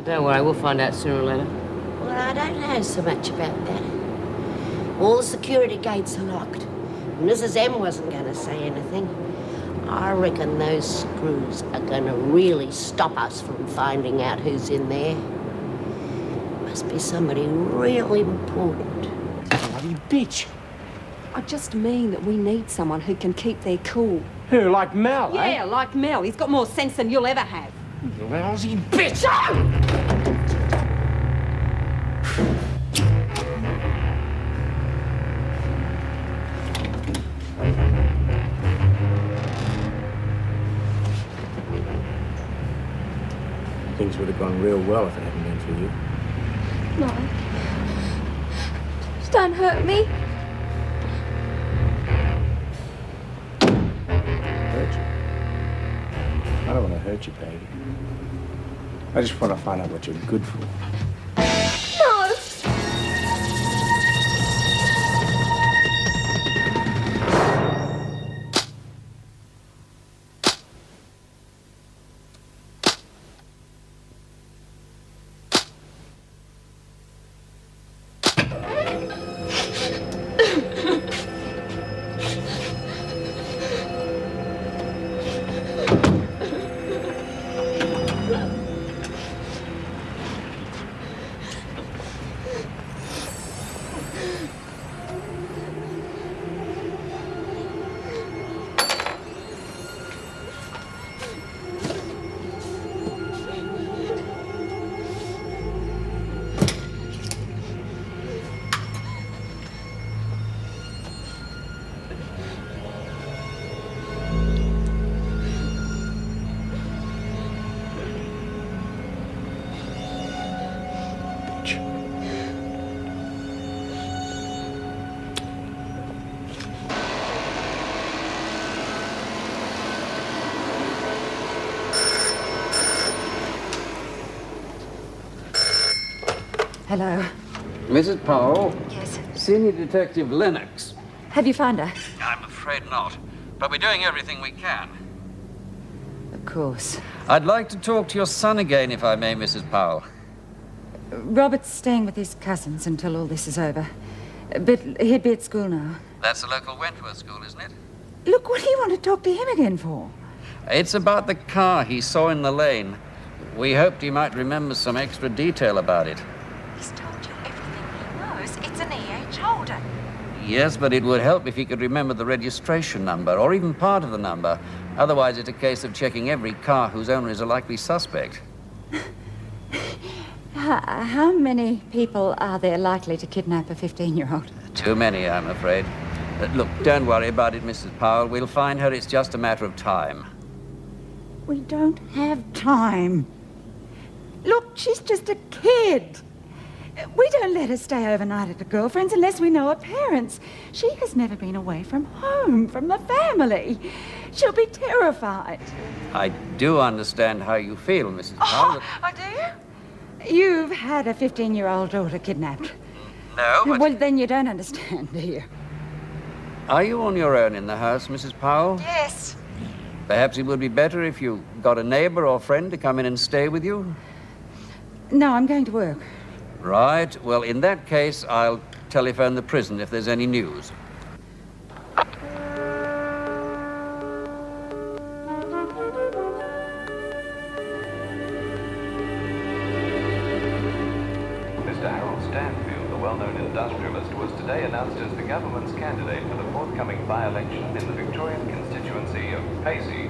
Don't worry, we'll find out sooner or later. Well, I don't know so much about that. All the security gates are locked. Mrs. M wasn't going to say anything. I reckon those screws are going to really stop us from finding out who's in there. Must be somebody real important. Bloody bitch. I just mean that we need someone who can keep their cool. Who, like Mel, eh? Yeah, like Mel. He's got more sense than you'll ever have. Lousy bitch! Things would have gone real well if it hadn't been for you. No. Just don't hurt me. Hurt you? I don't want to hurt you, baby. I just want to find out what you're good for. No. Hello. Mrs. Powell? Yes. Senior Detective Lennox. Have you found her? I'm afraid not, but we're doing everything we can. Of course. I'd like to talk to your son again, if I may, Mrs. Powell. Robert's staying with his cousins until all this is over. But he'd be at school now. That's the local Wentworth school, isn't it? Look, what do you want to talk to him again for? It's about the car he saw in the lane. We hoped he might remember some extra detail about it. He's told you everything he knows. It's an E.H. Holden. Yes, but it would help if he could remember the registration number, or even part of the number. Otherwise, it's a case of checking every car whose owner is a likely suspect. How many people are there likely to kidnap a 15-year-old? Too many, I'm afraid. Look, don't worry about it, Mrs. Powell. We'll find her. It's just a matter of time. We don't have time. Look, she's just a kid. We don't let her stay overnight at the girlfriend's unless we know her parents. She has never been away from home, from the family. She'll be terrified. I do understand how you feel, Mrs. Powell. Oh, do you? You've had a 15-year-old daughter kidnapped. No, but... Well, then you don't understand, do you? Are you on your own in the house, Mrs. Powell? Yes. Perhaps it would be better if you got a neighbor or friend to come in and stay with you? No, I'm going to work. Right. Well, in that case, I'll telephone the prison if there's any news. well-known industrialist, was today announced as the government's candidate for the forthcoming by-election in the Victorian constituency of Pacey.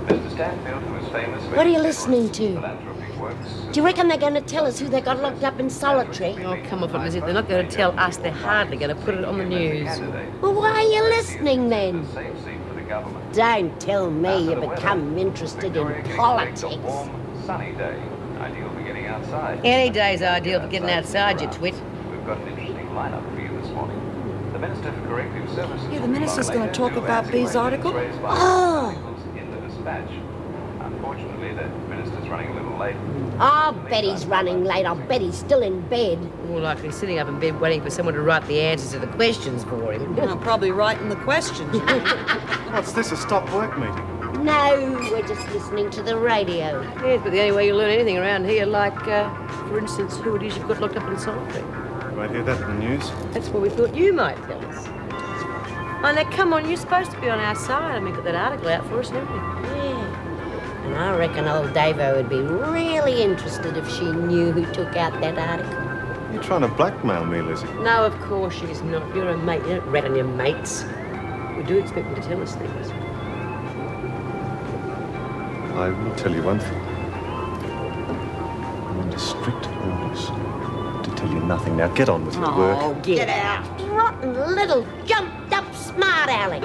Mr. Stanfield, who is famous for... What are you listening to? philanthropic works... Do you reckon they're going to tell us who they got locked up in solitary? Oh, come off it, Lizzie. They're not going to tell us. They're hardly going to put it on the news. Well, why are you listening then? Safe seat for the government. Don't tell me you become interested in politics. A warm, sunny day, ideal for getting outside. Any day's ideal for getting outside, you twit. We've got an interesting lineup for you this morning. The Minister for Corrective Services... Yeah, the Minister's going to talk about B's article. Oh! ...in the dispatch. Unfortunately, the Minister's running a little late. I'll bet he's running late. I'll bet he's still in bed. More likely sitting up in bed waiting for someone to write the answers to the questions for him. I'm probably writing the questions. What's this, a stop work meeting? No, we're just listening to the radio. Yes, but the only way you learn anything around here, like, for instance, who it is you've got locked up in solitary. You won't hear that in the news. That's what we thought you might tell us. Oh, now, come on, you're supposed to be on our side. I mean, got that article out for us and everything. Yeah. And I reckon old Davo would be really interested if she knew who took out that article. You're trying to blackmail me, Lizzie. No, of course she's not. You're a mate. You don't rat on your mates. We do expect them to tell us things. I will tell you one thing. I'm under strict orders to tell you nothing. Now get on with your work. Oh, get out. Rotten little jumped-up smart aleck.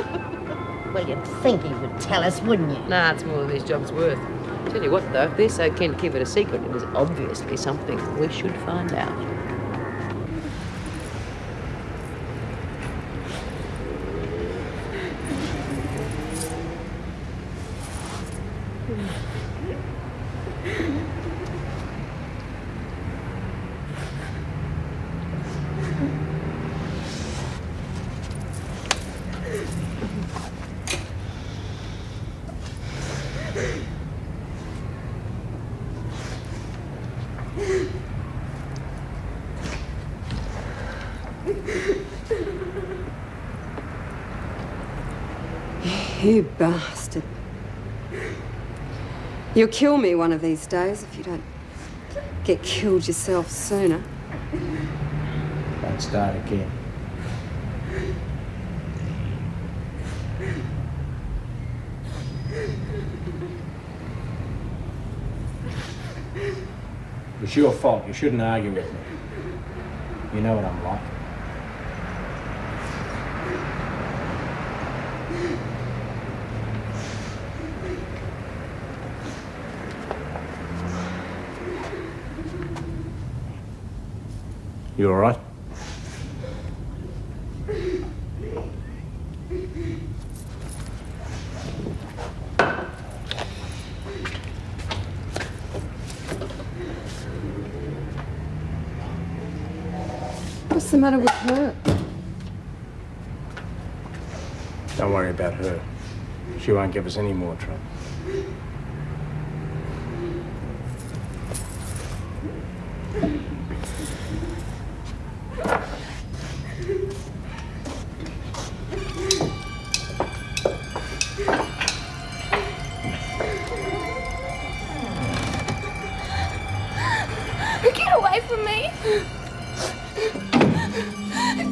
Well, you'd think he would tell us, wouldn't you? Nah, it's more than his job's worth. Tell you what, though, if they're so keen to keep it a secret, it is obviously something we should find out. You bastard. You'll kill me one of these days if you don't get killed yourself sooner. Don't start again. It's your fault. You shouldn't argue with me. You know what I'm like. You all right? What's the matter with her? Don't worry about her. She won't give us any more trouble. Get away from me!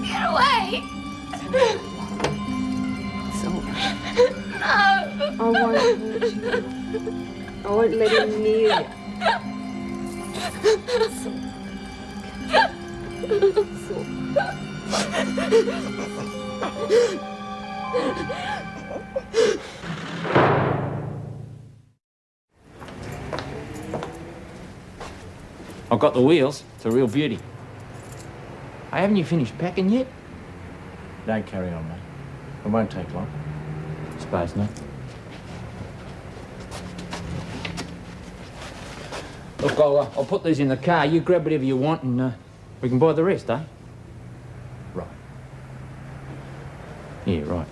Get away! So, No! I won't hurt you. I won't let him near you. I've got the wheels. It's a real beauty. Hey, haven't you finished packing yet? Don't carry on, mate. It won't take long. Suppose not. Look, I'll put these in the car. You grab whatever you want and we can buy the rest, eh? Right. Yeah, right.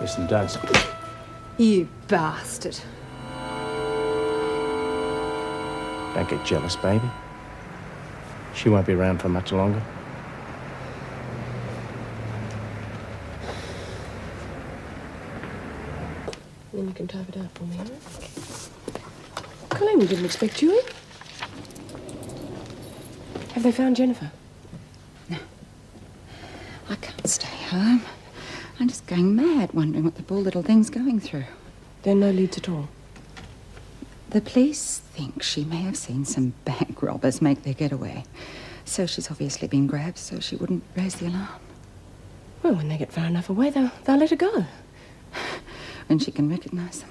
Listen, Doug's. You bastard. Don't get jealous, baby. She won't be around for much longer. Then you can type it out for me, huh? Colleen, we didn't expect you in. Have they found Jennifer? No. I can't stay home. I'm just going mad wondering what the poor little thing's going through. There are no leads at all. The police think she may have seen some bank robbers make their getaway. So she's obviously been grabbed so she wouldn't raise the alarm. Well, when they get far enough away, they'll let her go. When she can recognise them.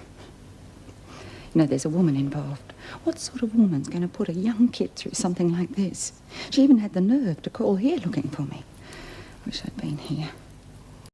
You know, there's a woman involved. What sort of woman's going to put a young kid through something like this? She even had the nerve to call here looking for me. Wish I'd been here.